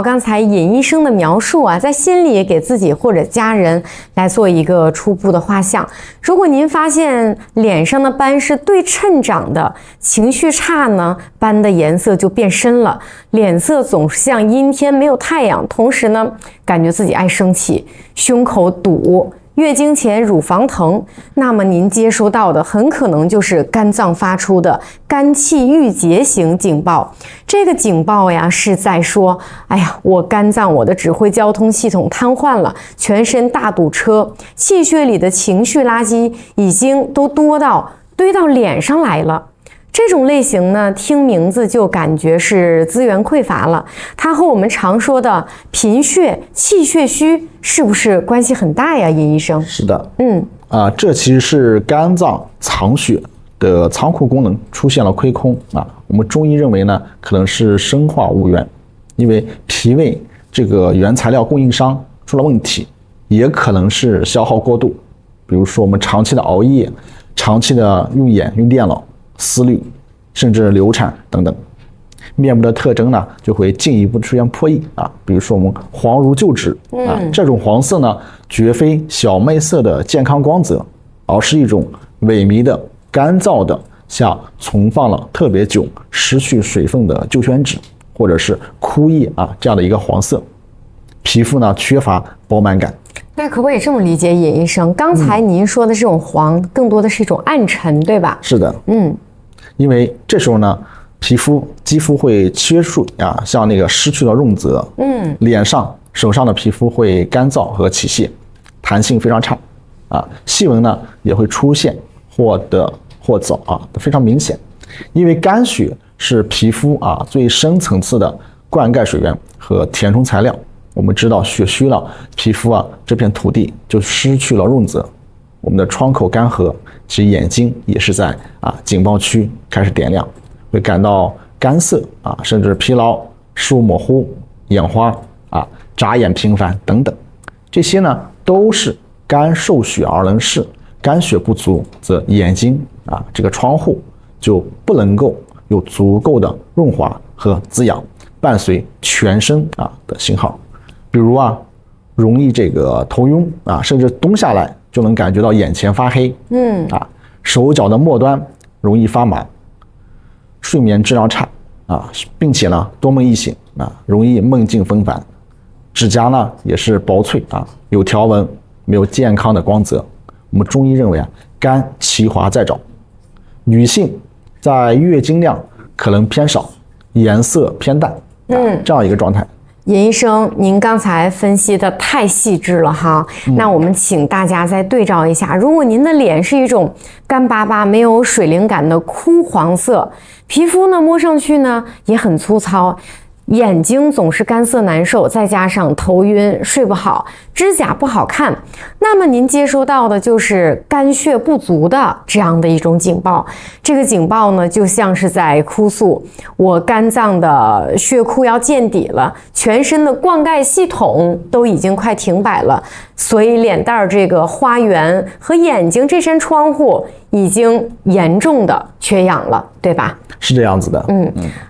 刚才尹医生的描述啊，在心里给自己或者家人来做一个初步的画像。如果您发现脸上的斑是对称长的，情绪差呢，斑的颜色就变深了，脸色总是像阴天没有太阳，同时呢，感觉自己爱生气，胸口堵。月经前乳房疼，那么您接收到的很可能就是肝脏发出的肝气郁结型警报。这个警报呀是在说，哎呀，我肝脏我的指挥交通系统瘫痪了，全身大堵车，气血里的情绪垃圾已经都堆到脸上来了。这种类型呢，听名字就感觉是资源匮乏了。它和我们常说的贫血、气血虚是不是关系很大呀，尹医生？是的，这其实是肝脏藏血的仓库功能出现了亏空啊。我们中医认为呢，可能是生化无源，因为脾胃这个原材料供应商出了问题，也可能是消耗过度，比如说我们长期的熬夜、长期的用眼、用电脑。思虑，甚至流产等等，面部的特征呢就会进一步出现破异啊，比如说我们黄如旧脂啊，这种黄色呢绝非小麦色的健康光泽，而是一种萎靡的、干燥的，像存放了特别久、失去水分的旧宣纸，或者是枯叶啊这样的一个黄色，皮肤呢缺乏饱满感。那可不可以这么理解，尹医生？刚才您说的这种黄，更多的是一种暗沉，对吧？是的，因为这时候呢，肌肤会缺数啊，像那个失去了润泽，脸上、手上的皮肤会干燥和起屑，弹性非常差，啊，细纹呢也会出现或得或早啊，都非常明显。因为肝血是皮肤啊最深层次的灌溉水源和填充材料。我们知道血虚了，皮肤啊这片土地就失去了润泽，我们的窗口干涸，其实眼睛也是在警报区开始点亮，会感到干涩啊，甚至疲劳、视物模糊、眼花啊、眨眼频繁等等，这些呢都是肝受血而能视，肝血不足则眼睛啊这个窗户就不能够有足够的润滑和滋养，伴随全身的信号。比如容易这个头晕啊，甚至蹲下来就能感觉到眼前发黑，手脚的末端容易发麻，睡眠质量差啊，并且呢多梦易醒啊，容易梦境纷繁，指甲呢也是薄脆啊，有条纹，没有健康的光泽。我们中医认为肝其华在爪，女性在月经量可能偏少，颜色偏淡，这样一个状态。尹医生，您刚才分析的太细致了哈，那我们请大家再对照一下，如果您的脸是一种干巴巴、没有水灵感的枯黄色，皮肤呢摸上去呢也很粗糙，眼睛总是干涩难受，再加上头晕、睡不好、指甲不好看，那么您接收到的就是肝血不足的这样的一种警报。这个警报呢，就像是在哭诉，我肝脏的血库要见底了，全身的灌溉系统都已经快停摆了，所以脸蛋这个花园和眼睛这扇窗户已经严重的缺氧了，对吧？是这样子的。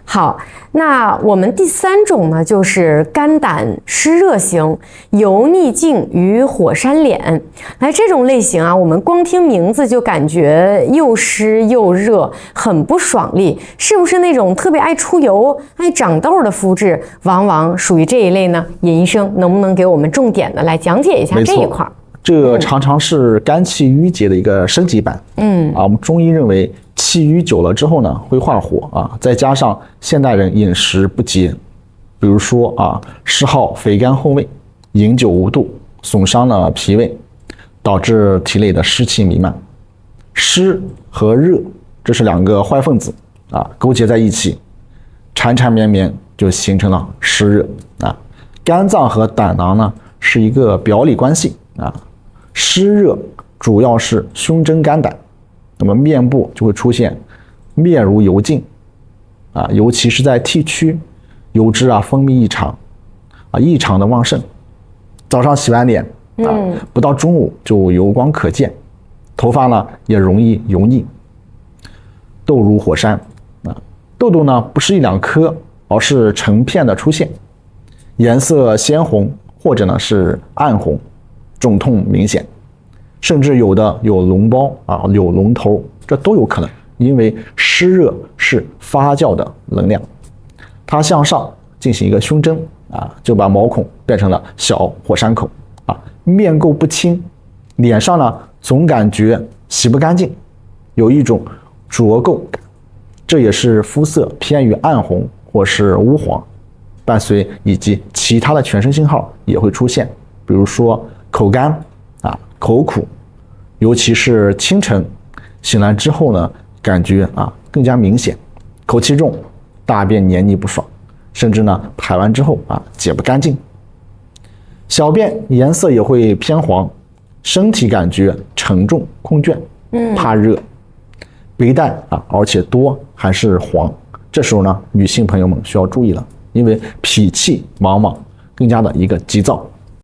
好，那我们第三种呢，就是肝胆湿热型，油腻镜与火山脸。来，这种类型我们光听名字就感觉又湿又热，很不爽利，是不是那种特别爱出油、爱长痘的肤质，往往属于这一类呢？尹医生能不能给我们重点的来讲解一下这一块？这个常常是肝气郁结的一个升级版。我们中医认为气郁久了之后呢，会化火啊，再加上现代人饮食不节，比如说嗜好肥甘厚味，饮酒无度，损伤了脾胃，导致体内的湿气弥漫。湿和热这是两个坏分子勾结在一起，缠缠绵绵就形成了湿热肝脏和胆囊呢是一个表里关系湿热主要是胸蒸肝胆，那么面部就会出现面如油尽尤其是在 T 区油脂分泌异常异常的旺盛，早上洗完脸不到中午就油光可见，头发呢也容易油腻，痘如火山痘痘呢不是一两颗，而是成片的出现，颜色鲜红或者呢是暗红，肿痛明显，甚至有的有脓包啊，有脓头，这都有可能，因为湿热是发酵的能量，它向上进行一个熏蒸啊，就把毛孔变成了小火山口啊，面垢不清，脸上呢总感觉洗不干净，有一种浊垢感，这也是肤色偏于暗红或是乌黄，伴随以及其他的全身信号也会出现，比如说口干啊、口苦，尤其是清晨醒来之后呢，感觉更加明显，口气重，大便黏腻不爽，甚至呢排完之后解不干净。小便颜色也会偏黄，身体感觉沉重空倦，怕热，背带而且多还是黄，这时候呢女性朋友们需要注意了，因为脾气往往更加的一个急躁。